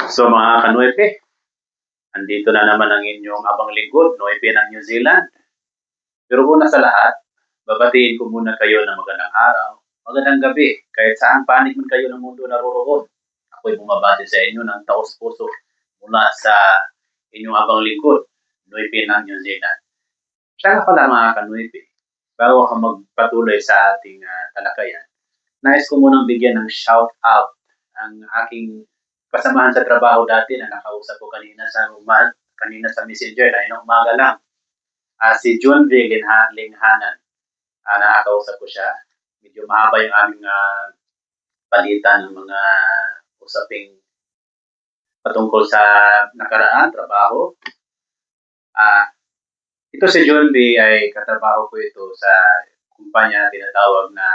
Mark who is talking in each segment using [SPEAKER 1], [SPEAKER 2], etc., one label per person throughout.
[SPEAKER 1] So mga kanuepe, andito na naman ang inyong abang lingkod, Noepe ng New Zealand. Pero una sa lahat, babatiin ko muna kayo ng magandang araw, magandang gabi, kahit saan panig man kayo ng mundo naroroon. Ako'y bumabati sa inyo ng taos-puso mula sa inyong abang lingkod, Noepe ng New Zealand. Siya nga pala mga kanuepe, bago ako magpatuloy sa ating talakayan, nais ko munang bigyan ng shout out ang aking kasamahan sa trabaho dati na nakausap ko kanina sa Messenger na inong umaga lang. Si John V. Linghanan. Nakakausap ko siya. Medyo mahaba yung aming palitan ng mga usaping patungkol sa nakaraan, trabaho. Ito si John B. ay katrabaho ko ito sa kumpanya na tinatawag na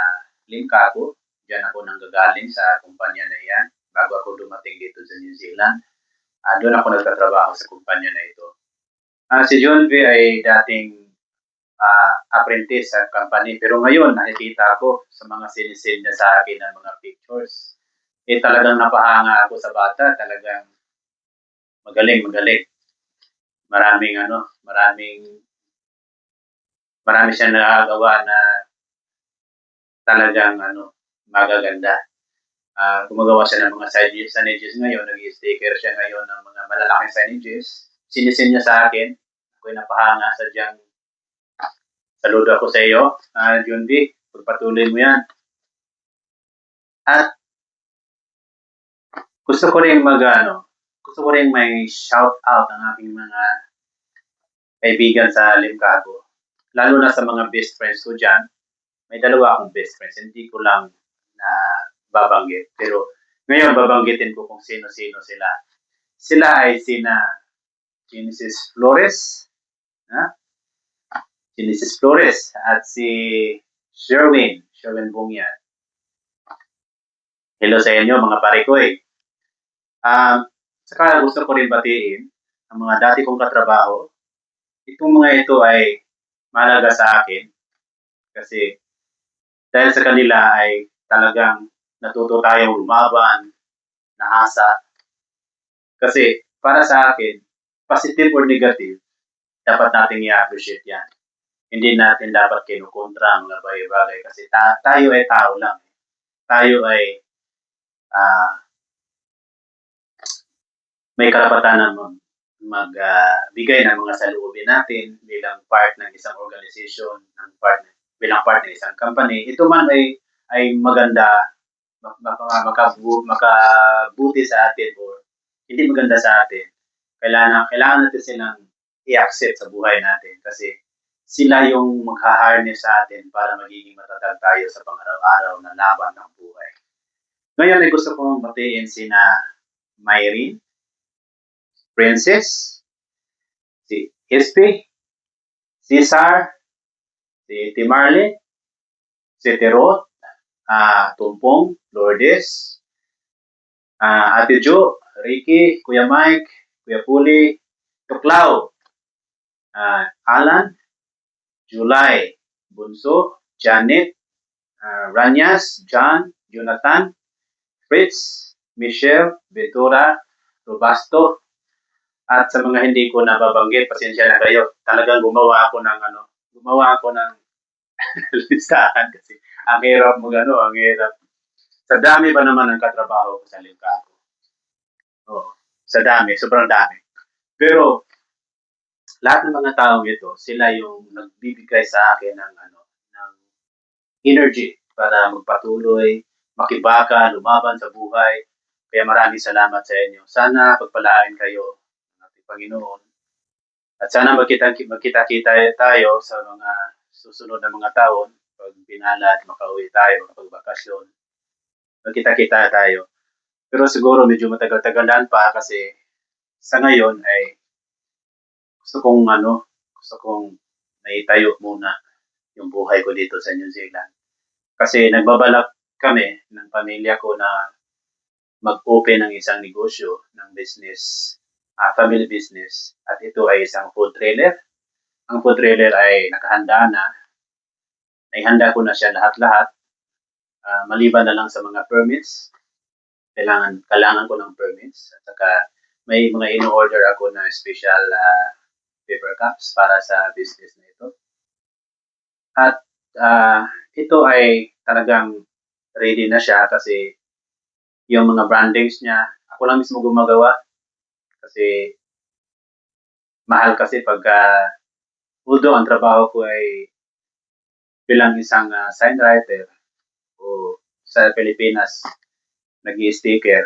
[SPEAKER 1] Limcaco. Diyan ako nanggagaling sa kumpanya na iyan bago ako dumating dito sa New Zealand. Doon ako nagtatrabaho sa kumpanya na ito. Si John V. ay dating apprentice sa company pero ngayon nakikita ko sa mga sinisend niya sa akin ng mga pictures. Talagang napahanga ako sa bata, talagang magaling. Marami siyang nagagawa na talagang magaganda. Gumagawa siya ng mga signages ngayon, nag-sticker siya ngayon ng mga malalaking signages. Sinisend niya sa akin. Ako'y napahanga sa diyang saludo ako sa iyo, John D. Pagpatuloy mo yan. At gusto ko rin may shout out ang aking mga kaibigan sa Limcaco. Lalo na sa mga best friends ko dyan. May dalawa akong best friends. Hindi ko lang na babanggit. Pero ngayon babanggitin ko kung sino-sino sila. Sila ay sina Genesis Flores, Genesis Flores at si Sherwin Bungyat. Hello sa inyo mga pare ko eh. Saka gusto ko rin batiin ang mga dati kong katrabaho. Itong mga ito ay mahalaga sa akin kasi dahil sa kanila ay talagang natuto tayong lumaban, nahasa. Kasi para sa akin, positive or negative, dapat nating i-appreciate yan. Hindi natin dapat kinukontra ang bagay-bagay kasi tayo ay tao lang. Tayo ay may karapatan na magbigay ng mga saloobin natin bilang part ng isang organization, bilang part ng isang company. Ito man ay maganda, makabuti sa atin o hindi maganda sa atin. Kailangan natin silang i-accept sa buhay natin kasi sila yung magha-harness sa atin para magiging matatag tayo sa pang-araw-araw na laban ng buhay. Ngayon ay gusto kong batiin sina Myrene, Princess, si SP, Cesar, si Timarle, si Terot, Tumpong, Lourdes, Ate Jo, Ricky, Kuya Mike, Kuya Puli, Tuklaw, Alan, July, Bunso, Janet, Ranyas, John, Jonathan, Fritz, Michelle, Ventura, Robasto, at sa mga hindi ko nababanggit, pasensya na kayo. Talagang gumawa ako ng listahan kasi ang hirap ang hirap. Sa dami ba naman ng katrabaho ko sa Limcaco? Sa dami, sobrang dami. Pero lahat ng mga taong ito, sila yung nagbibigay sa akin ng energy para magpatuloy, makibaka, lumaban sa buhay. Kaya maraming salamat sa inyo. Sana pagpalain kayo ng ating Panginoon. At sana magkita-kita tayo sa mga susunod na mga taon pag binala at makauwi tayo pag bakasyon. Magkita-kita tayo. Pero siguro medyo matagal-tagalan pa kasi sa ngayon ay gusto kong naitayo muna yung buhay ko dito sa New Zealand. Kasi nagbabalak kami ng pamilya ko na mag-open ng isang negosyo ng business, family business. At ito ay isang food trailer. Ang food trailer ay nakahanda na. Naihanda ko na siya lahat-lahat. Maliban na lang sa mga permits. kailangan ko ng permits at saka may mga in-order ako na special paper cups para sa business na ito. At ito ay talagang ready na siya kasi yung mga brandings niya, ako lang mismo gumagawa kasi mahal kasi pagka although ang trabaho ko ay bilang isang sign writer o sa Pilipinas, nag-sticker.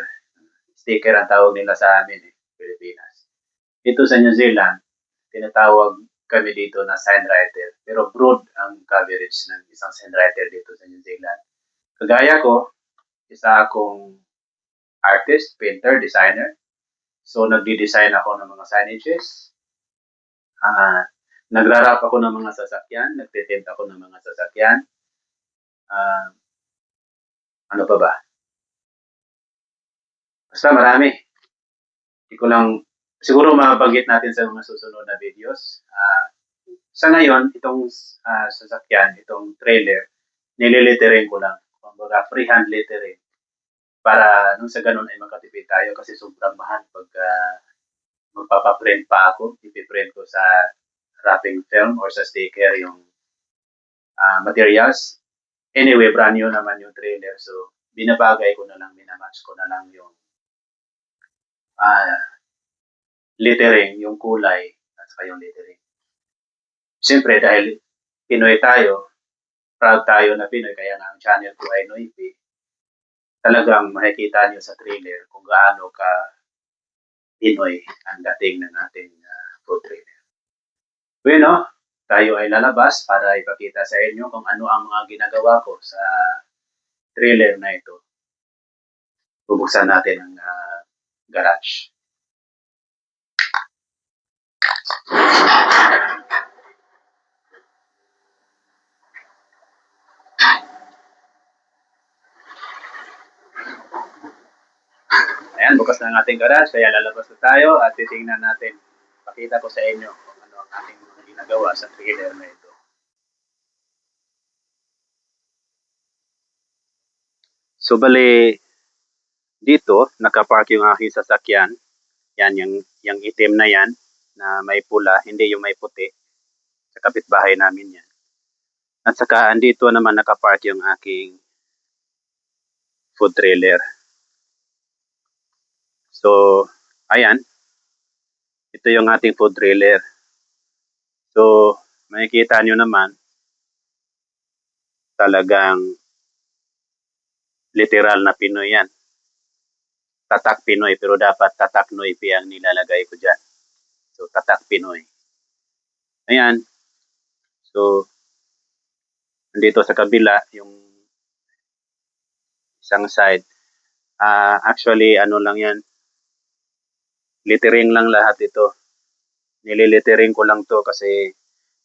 [SPEAKER 1] Sticker ang tawag nila sa amin Pilipinas. Dito sa New Zealand, tinatawag kami dito na sign writer. Pero broad ang coverage ng isang sign writer dito sa New Zealand. Kagaya ko, isa akong artist, painter, designer. So, nagdi-design ako ng mga signages. Nagra-wrap ako ng mga sasakyan. Nagtitint ako ng mga sasakyan. Ano pa ba? Basta marami. Hindi ko lang, siguro mabanggit natin sa mga susunod na videos. Sa ngayon, itong sasakyan, itong trailer, nililittering ko lang. Kumbaga, freehand lettering. Para nung sa ganun ay makatipid tayo kasi sobrang mahal pag magpapaprint pa ako. Ipiprint ko sa wrapping film or sa sticker yung materials. Anyway, brand new naman yung trailer. So, binabagay ko na lang, minamatch ko na lang yung lettering, yung kulay, at saka yung lettering. Siyempre, dahil Pinoy tayo, proud tayo na Pinoy, kaya nga ang channel ko ay Noipi, talagang makikita nyo sa trailer kung gaano ka Pinoy ang dating ng ating food trailer. Bueno, tayo ay lalabas para ipakita sa inyo kung ano ang mga ginagawa ko sa trailer na ito. Bubuksan natin ang garage. Ayan, bukas na ang ating garage, kaya lalabas na tayo at titingnan natin. Pakita ko sa inyo kung ano ang ating mga ginagawa sa trailer na ito. So, bali, dito, nakapark yung aking sasakyan. Yan, yung itim na yan, na may pula, hindi yung may puti. Sa kapitbahay namin yan. At saka, andito naman nakapark yung aking food trailer. So, ayan. Ito yung ating food trailer. So, makikita nyo naman, talagang literal na Pinoy yan. Tatak Pinoy, pero dapat tatak Noipi ang nilalagay ko dyan. So, tatak Pinoy. Ayan. So, nandito sa kabila, yung isang side. Actually, ano lang yan. Littering lang lahat ito. Nililittering ko lang to kasi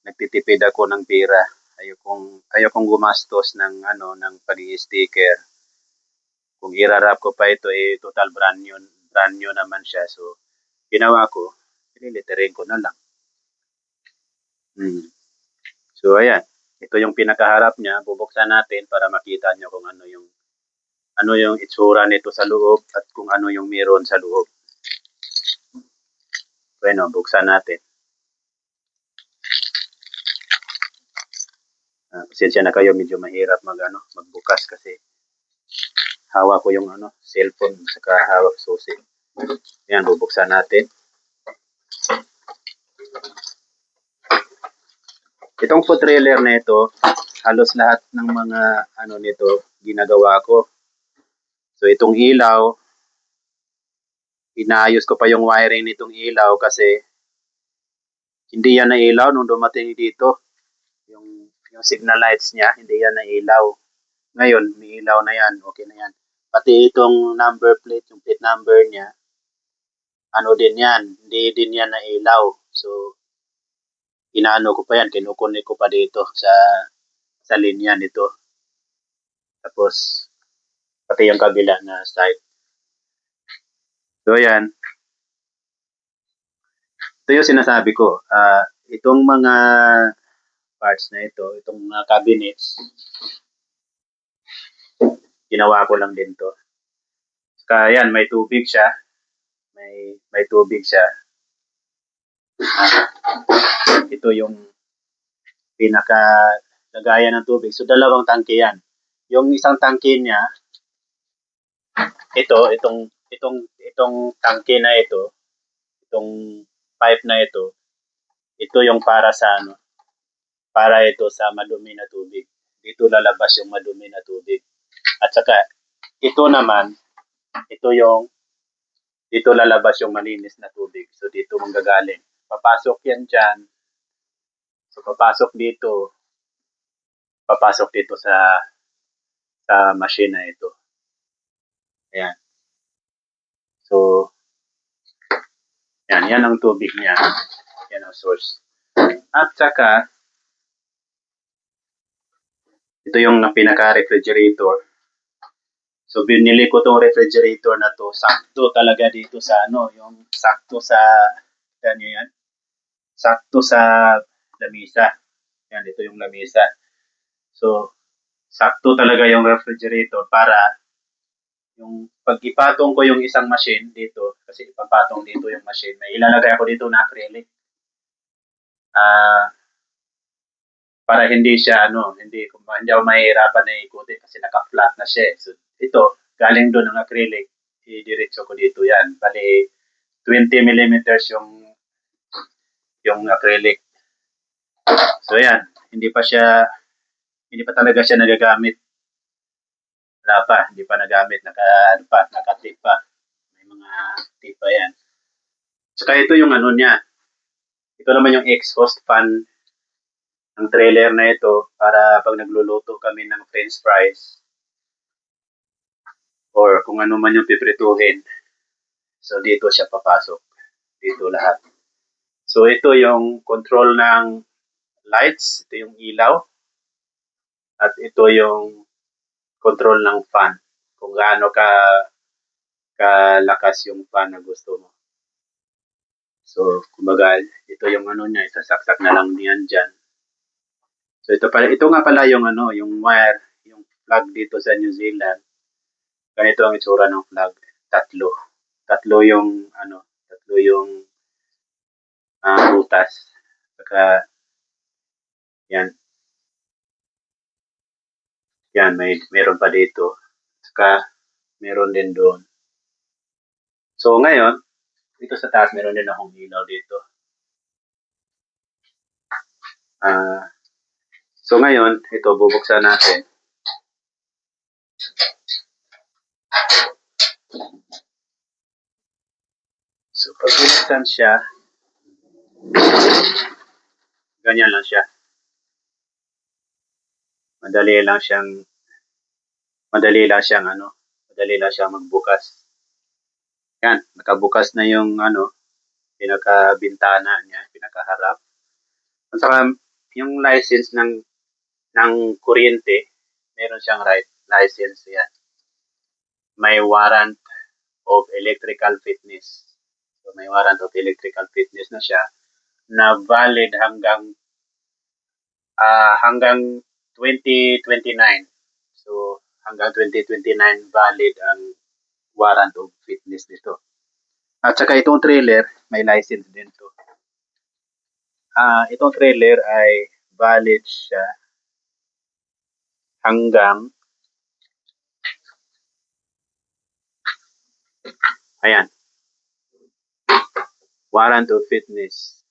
[SPEAKER 1] nagtitipid ako ng pera. Ayokong gumastos ng ng pag-i-sticker. Kung irarap ko pa ito total brand new naman siya. So ginawa ko, nililittering ko na lang. So ayan, ito yung pinakaharap niya. Bubuksan natin para makita niyo kung ano yung itsura nito sa loob at kung ano yung meron sa loob. Bueno, buksan natin. Pasensya na kayo, medyo mahirap magbukas kasi hawak ko yung cellphone saka hawak susi. Yan, bubuksan natin. Itong food trailer na ito, halos lahat ng mga nito ginagawa ko. So itong ilaw, inaayos ko pa yung wiring nitong ilaw kasi hindi yan na ilaw nung dumating dito. Yung signal lights niya, hindi yan na ilaw. Ngayon, may ilaw na yan, okay na yan. Pati itong number plate, yung plate number niya, din yan, hindi din yan na ilaw. So, inaano ko pa yan, kinukunik ko pa dito sa linya nito. Tapos, pati yung kabila na side. So, yan. Ito yung sinasabi ko. Itong mga parts na ito, itong mga cabinets, ginawa ko lang din to. Saka yan, may tubig siya. May tubig siya. Ito yung pinaka lagayan ng tubig. So, dalawang tangke yan. Yung isang tangke niya, itong tangke na itong pipe na ito yung para sa para ito sa madumi na tubig. Dito lalabas yung madumi na tubig. At saka, ito naman, dito lalabas yung malinis na tubig. So, dito manggagaling. Papasok yan dyan. So, papasok dito sa machine na ito. Ayan. So, yan ang tubig niya. Yan ang source. At saka, ito yung pinaka-refrigerator. So, binili ko tong refrigerator na to. Sakto talaga dito sa yung sakto sa, yan. Sakto sa lamisa. Yan, ito yung lamisa. So, sakto talaga yung refrigerator para yung pag ipatong ko yung isang machine dito, kasi ipapatong dito yung machine, may ilalagay ako dito na acrylic. Para hindi siya, hindi ako mahihirapan na ikutin kasi naka-flat na siya. So, ito, galing doon ng acrylic, idiretso ko dito yan. Bali, 20 millimeters yung acrylic. So, yan, hindi pa talaga siya nagagamit. Wala pa, hindi pa nagamit, nakatip pa. May mga tip pa yan. Saka ito yung niya. Ito naman yung exhaust fan ng trailer na ito para pag nagluluto kami ng french fries or kung ano man yung piprituhin. So, dito siya papasok. Dito lahat. So, ito yung control ng lights. Ito yung ilaw. At ito yung control ng fan. Kung gaano kalakas yung fan na gusto mo. So, kumbaga, ito yung niya, isasaksak na lang niyan dyan. So, ito nga pala yung yung wire, yung plug dito sa New Zealand. Ganito ang itsura ng plug. Tatlo yung butas. Saka, yan. Yan, meron pa dito. Saka, meron din doon. So, ngayon, dito sa taas, meron din akong ilaw dito. So, ngayon, ito, bubuksan natin. So, pag bubuksan siya, ganyan lang siya. Madali lang siyang magbukas. Yan, nakabukas na yung pinaka-bintana niya, pinaka-harap. At saka yung license ng kuryente, meron siyang license yan. May warrant of electrical fitness. So may warrant of electrical fitness na siya na valid hanggang 2029. So hanggang 2029 valid ang warrant of fitness nito. At saka itong trailer, may license din to. Itong trailer ay valid siya hanggang ayan. Warrant of fitness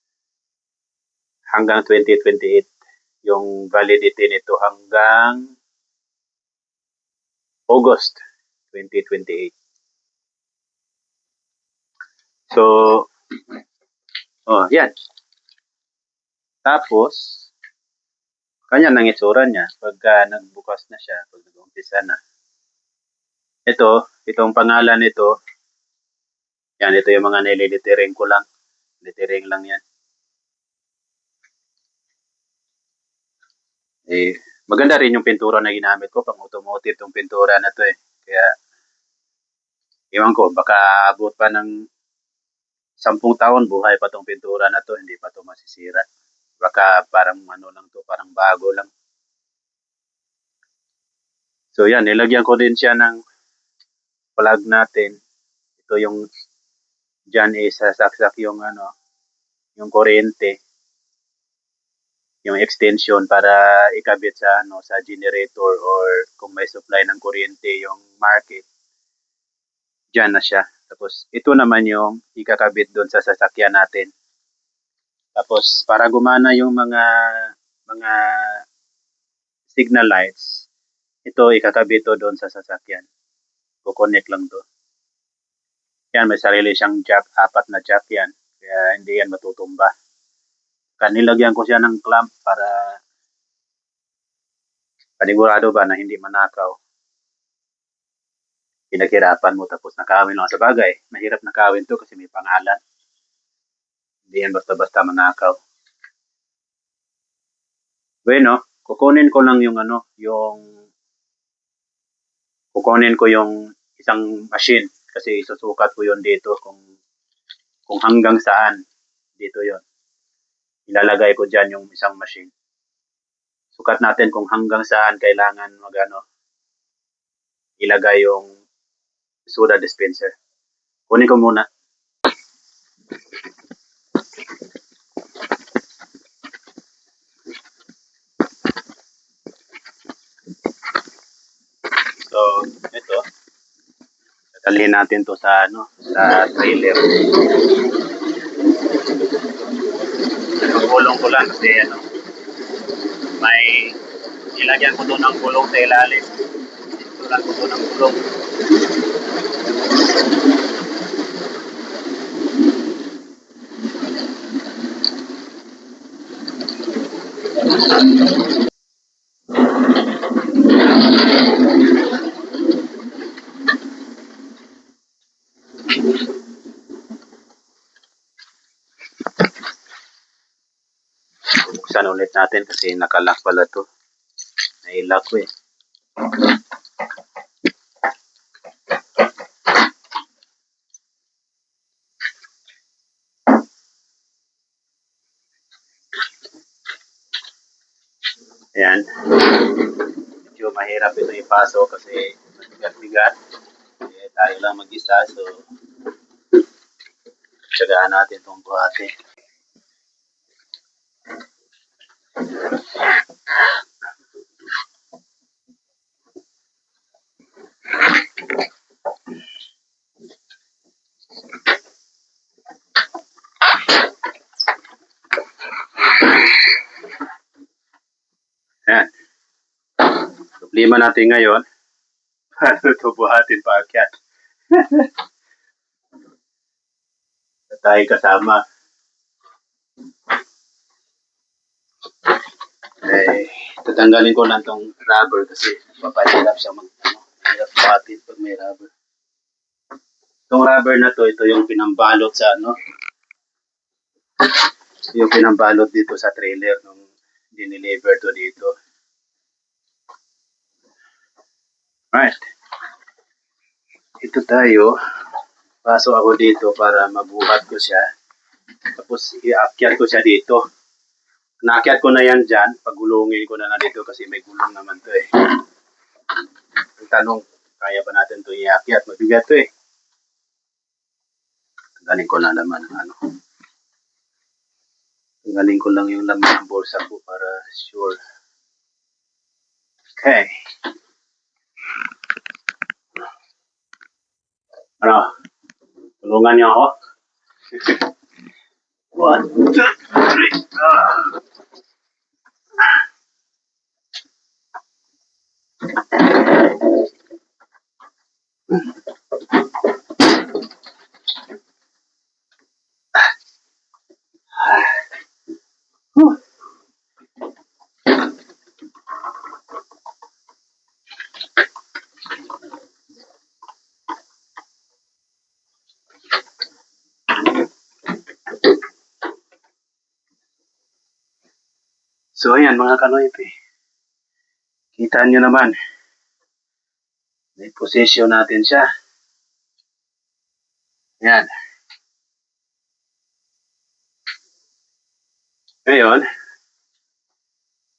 [SPEAKER 1] hanggang 2028. Yung validity nito hanggang August 2028. So, yan. Tapos, kanya nang itsura niya pagka nagbukas na siya, pag nag-umpisa na. Itong pangalan nito, yan, ito yung mga nililitering ko lang. Litering lang yan. Maganda rin yung pintura na ginamit ko, pang automotive tong pintura na to Kaya, iwan ko, baka abot pa ng 10 taon, buhay pa tong pintura na to, hindi pa to masisira. Baka parang lang to, parang bago lang. So yan, nilagyan ko din siya ng plug natin. Ito yung dyan sasaksak yung yung kuryente, yung extension para ikabit sa sa generator or kung may supply ng kuryente yung market. Diyan na siya. Tapos ito naman yung ikakabit doon sa sasakyan natin. Tapos para gumana yung mga signal lights, ito ikakabit to doon sa sasakyan. Kukonek lang to. Yan, may sarili siyang jack, 4 na jack yan. Kaya hindi yan matutumba. Kanilagyan ko siya ng clamp para panigurado ba na hindi manakaw. Pinaghirapan mo tapos nakawin lang sa bagay. Mahirap nakawin to kasi may pangalan. Hindi yan basta-basta manakaw. Bueno, kukunin ko lang yung kukunin ko yung isang machine kasi isusukat ko yon dito kung hanggang saan dito yon. Ilalagay ko diyan yung isang machine. Sukat natin kung hanggang saan kailangan ilagay yung soda dispenser. Kunin ko muna. So, ito. Dalhin natin to sa sa trailer. Gulong ko lang kasi may ilagyan ko doon ng gulong sa ilalim. Ito lang ko doon ng gulong. Buksan ulit natin kasi nakalock pala to. Nailock ko eh. Ayan. Medyo mahirap ito ipasok kasi mabigat-bigat. Tayo lang mag-isa so tsagaan natin itong buhati. Ayan. Problema natin ngayon, paano ito buhatin paakyat? Tayo kasama. Tatanggalin ko lang tong rubber kasi papahirap siya hirap buhatin pag may rubber. Itong rubber na to, ito yung pinambalot sa yung pinambalot dito sa trailer nung dineliver to dito. Right. Ito tayo. Pasok ako dito para mabuhat ko siya. Tapos iakyat ko siya dito. Naakyat ko na yan dyan. Pagulungin ko na dito kasi may gulong naman to eh. Ang tanong, kaya ba natin to iakyat? Mabigat to eh. Tanggalin ko na naman Tanggalin ko lang yung laman ng bulsa ko para sure. Okay. Tulungan niyo ako. 1, 2, 3. So ayan mga kanoype. Kita nyo naman. May position natin siya. Ayan. Ngayon,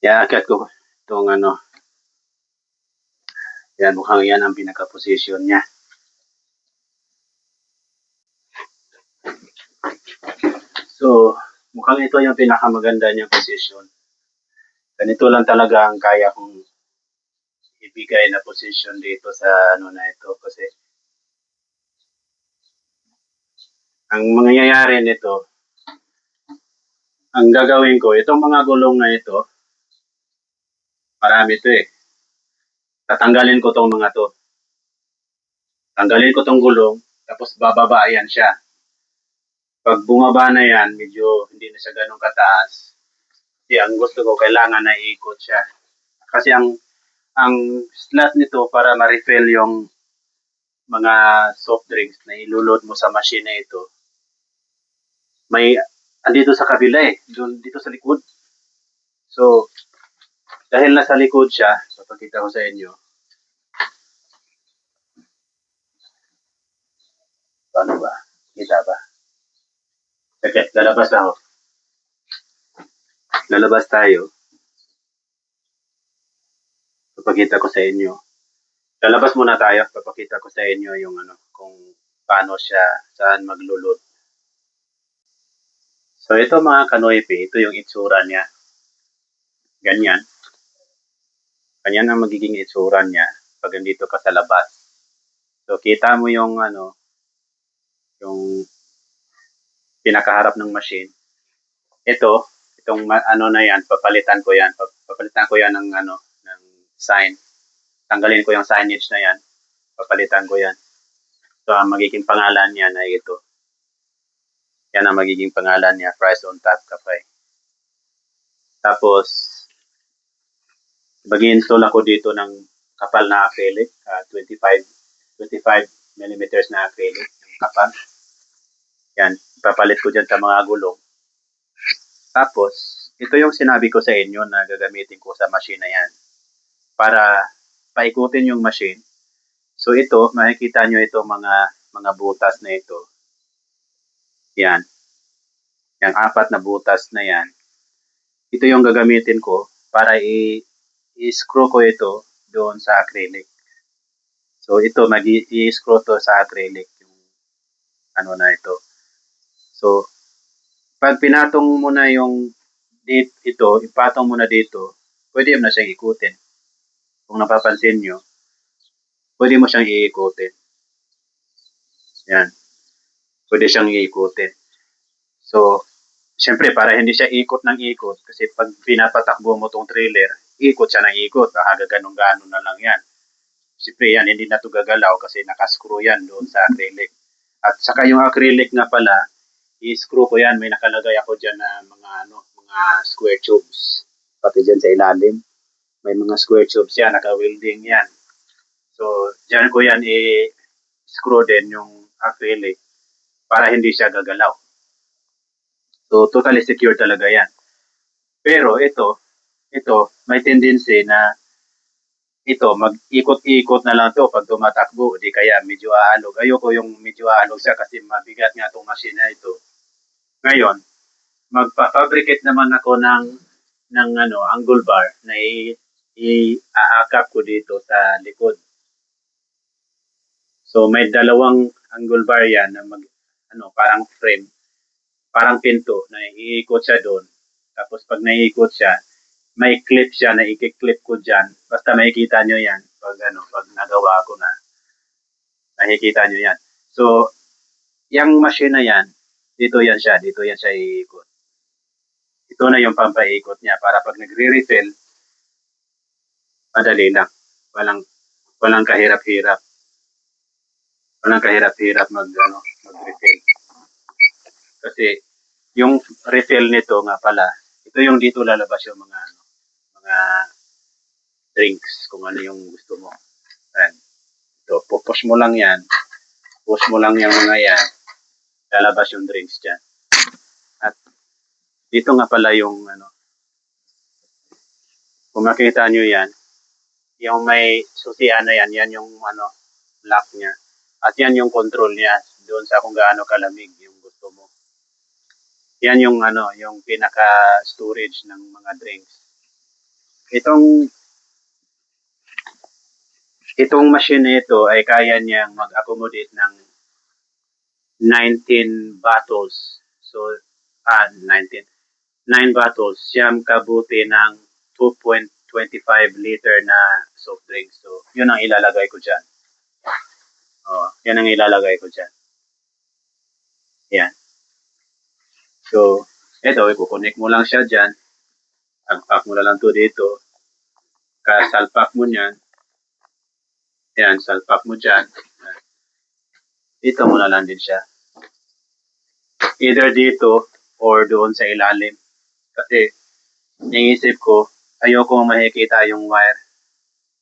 [SPEAKER 1] iakyat ko itong yan mukhang yan ang pinaka-position niya. So, mukhang ito yung pinakamaganda niyang position. Ganito lang talaga ang kaya kong ibigay na position dito sa ano na ito kasi ang mangyayari nito, ang gagawin ko, itong mga gulong na ito, marami ito eh. Tatanggalin ko tong mga to. Tanggalin ko tong gulong, tapos bababa yan siya. Pag bumaba na yan, medyo hindi na siya ganun kataas. Kasi ang gusto ko, kailangan na iikot siya. Kasi ang slot nito para ma-refill yung mga soft drinks na ilulod mo sa machine na ito, may andito sa kabila eh, doon dito sa likod. So, dahil nasa likod siya, papakita ko sa inyo. Paano ba? Kita ba? Okay, lalabas ako. Lalabas tayo. Papakita ko sa inyo. Lalabas muna tayo. Papakita ko sa inyo yung ano, kung paano siya, saan maglulod. So, ito mga kanoype, ito yung itsura niya. Ganyan. Ganyan ang magiging itsura niya pag nandito ka sa labas. So, kita mo yung ano, yung pinakaharap ng machine. Itong ano na yan, papalitan ko yan. Papalitan ko yan ng ano, ng sign. Tanggalin ko yung signage na yan. Papalitan ko yan. So, ang magiging pangalan niya ay ito. Yan ang magiging pangalan niya, Price on Tap Cafe. Tapos, mag-install ako dito ng kapal na acrylic, 25 millimeters na acrylic, yung kapal. Yan, ipapalit ko dyan sa mga gulong. Tapos, ito yung sinabi ko sa inyo na gagamitin ko sa machine na yan. Para paikutin yung machine. So ito, makikita nyo ito mga butas na ito. Yan. Yung 4 na butas na yan. Ito yung gagamitin ko para i-screw ko ito doon sa acrylic. So ito, mag-i-screw to sa acrylic. Yung ano na ito. So, pag pinatong mo na yung ito, ipatong mo na dito, pwede mo na siyang ikutin. Kung napapansin nyo, pwede mo siyang iikutin. Yan. Pwede siyang iikutin. So, siyempre, para hindi siya ikot ng ikot, kasi pag pinapatakbo mo tong trailer, ikot siya ng ikot. Baka ganon-ganon na lang yan. Siyempre yan, hindi na ito gagalaw kasi nakascrew yan doon sa acrylic. At saka yung acrylic nga pala, i-screw ko yan. May nakalagay ako dyan na mga square tubes. Pati dyan sa ilalim. May mga square tubes yan, naka-welding yan. So, dyan ko yan i-screw din yung acrylic para hindi siya gagalaw. So, totally secure talaga yan. Pero ito, may tendency na ito, mag-ikot-ikot na lang to pag tumatakbo. Di kaya medyo aalog. Ayoko yung medyo aalog siya kasi mabigat nga itong machine na ito. Ngayon, magpa-fabricate naman ako ng angle bar na i-aakap ko dito sa likod. So, may dalawang angle bar yan na parang frame, parang pinto na iikot siya doon. Tapos pag naiikot siya, may clip siya na i-clip ko dyan. Basta makikita nyo yan pag nagawa ko na. Nakikita nyo yan. So, yung machine na yan, dito yan siya iikot. Ito na yung pampaikot niya para pag nagre-refill, madali lang. Walang kahirap-hirap. Walang kahirap-hirap mag-refill. Kasi yung refill nito nga pala, ito yung dito lalabas yung mga drinks kung ano yung gusto mo. Ayan. So, push mo lang yan. Push mo lang yung mga yan. Lalabas yung drinks dyan. At dito nga pala yung kung makita nyo yan, yung may susian na yan, yan yung lock niya. At yan yung control niya doon sa kung gaano kalamig yung gusto mo. Yan yung yung pinaka-storage ng mga drinks. Itong machine na ito ay kaya niyang mag-accommodate ng 19 bottles. So, 19. 9 bottles, siyam kabuti ng 2.25 liter na soft drinks. So, yun ang ilalagay ko dyan. Yan ang ilalagay ko dyan. Yan. So, ito, i-connect mo lang siya dyan. Salpak mo na lang to dito. Kasalpak mo niyan. Yan, salpak mo dyan. Dito mo na lang din siya. Either dito or doon sa ilalim. Kasi, naisip ko, ayoko makikita yung wire.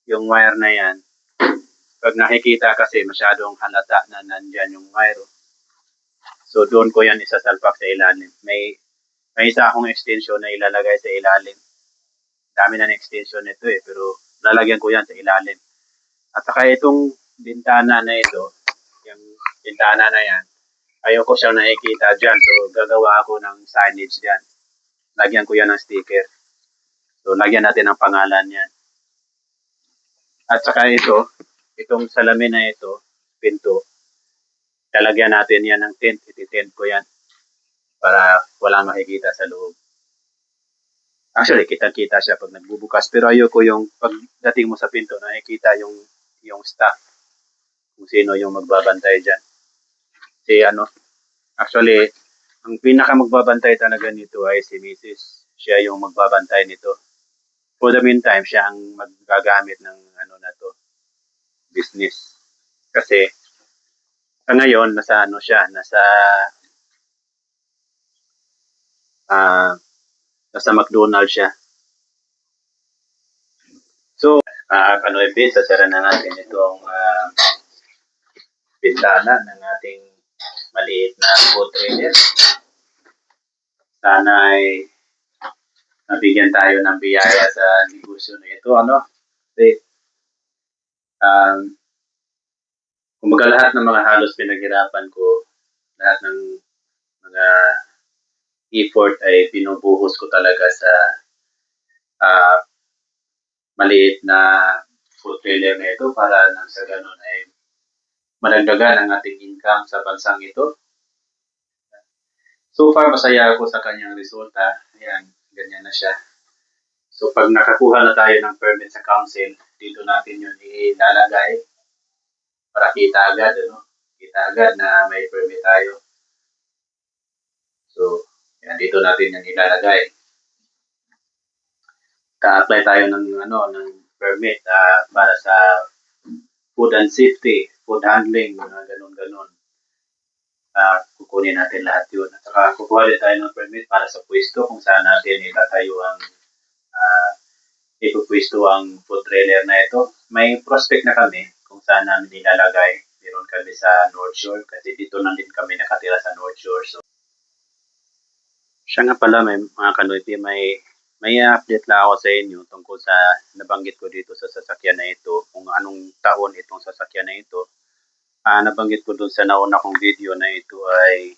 [SPEAKER 1] Yung wire na yan. Pag nakikita kasi masyadong halata na nandyan yung wire. So, doon ko yan isasalpak sa ilalim. May isa akong extension na ilalagay sa ilalim. Dami na ng extension nito pero lalagyan ko yan sa ilalim. At saka itong bintana na ito, yung bintana na yan, ayoko siyang nakikita dyan. So, gagawa ako ng signage dyan. Lagyan ko yan ng sticker. So, lagyan natin ang pangalan yan. At saka itong salamin na ito, pinto, lalagyan natin yan ng tent. Iti-tent ko yan para walang makikita sa loob. Actually, kita-kita siya pag nagbubukas. Pero ayoko yung pagdating mo sa pinto, nakikita yung staff. Kung sino yung magbabantay dyan. Kasi actually, ang pinaka magbabantay talaga nito ay si Mrs. Siya yung magbabantay nito. For the meantime, siya ang magagamit ng business. Kasi, sa ngayon, nasa McDonald's siya. So, sasara na natin itong bintana ng ating maliit na food trailer. Sana ay nabigyan tayo ng biyaya sa negosyo na ito. Kasi, kumbaga lahat ng mga halos pinaghirapan ko, lahat ng mga effort ay binubuhos ko talaga sa maliit na food trailer na ito para nang sa ganun ay madagdagan ang ating income sa bansang ito. So far, masaya ako sa kanyang resulta. Ayan, ganyan na siya. So pag nakakuha na tayo ng permit sa council, dito natin yun ilalagay para kita agad, kita agad na may permit tayo. So, yan, dito natin yung ilalagay. Ka-apply tayo ng permit para sa food and safety, food handling, ganun-ganun. Kukunin natin lahat yun. At saka kukuha din tayo ng permit para sa pwesto kung saan natin itatayo ang ipupwesto ang food trailer na ito. May prospect na kami kung saan namin ilalagay. Meron kami sa North Shore kasi dito na din kami nakatira sa North Shore. So, siya nga pala mga kanoypi, may update lang ako sa inyo tungkol sa nabanggit ko dito sa sasakyan na ito, kung anong taon itong sasakyan na ito. Nabanggit ko doon sa nauna kong video na ito ay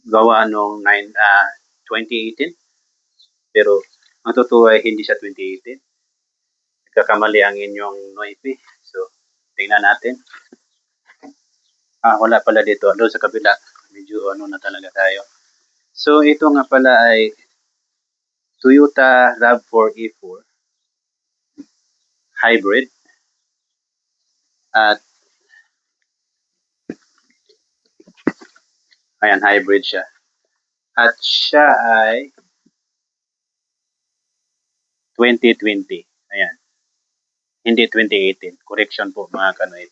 [SPEAKER 1] gawa noong 2018. Pero ang totoo ay hindi siya 2018. Nagkakamali ang inyong Noipi. So, tingnan natin. Wala pala dito. Doon sa kabila. Medyo na talaga tayo. So, ito nga pala ay Toyota RAV4 E4 hybrid. At ayan, hybrid siya. At siya ay 2020. Ayan. Hindi 2018. Correction po mga kanoy.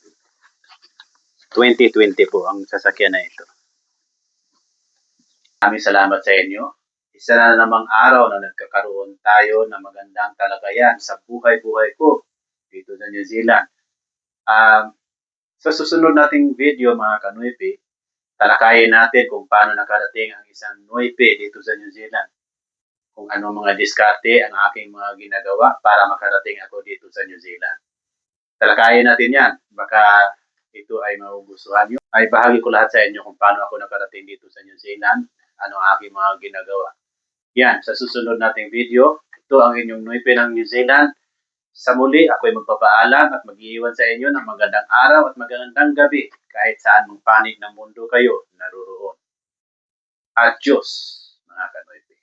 [SPEAKER 1] 2020 po ang sasakyan na ito. Maraming salamat sa inyo. Isa na namang araw na nagkakaroon tayo ng magandang talagayan sa buhay-buhay ko dito sa New Zealand. Sa susunod nating video mga kanoypi, talakayin natin kung paano nakarating ang isang Noipe dito sa New Zealand. Kung ano mga diskarte ang aking mga ginagawa para makarating ako dito sa New Zealand. Talakayin natin yan. Baka ito ay magugustuhan nyo. Ay bahagi ko lahat sa inyo kung paano ako nakarating dito sa New Zealand. Ano ang aking mga ginagawa. Yan, sa susunod nating video, ito ang inyong Noipe ng New Zealand. Sa muli, ako'y magpapaalam at mag-iiwan sa inyo ng magandang araw at magandang gabi kahit saan mong panig ng mundo kayo naroon. Adios, mga kanoype.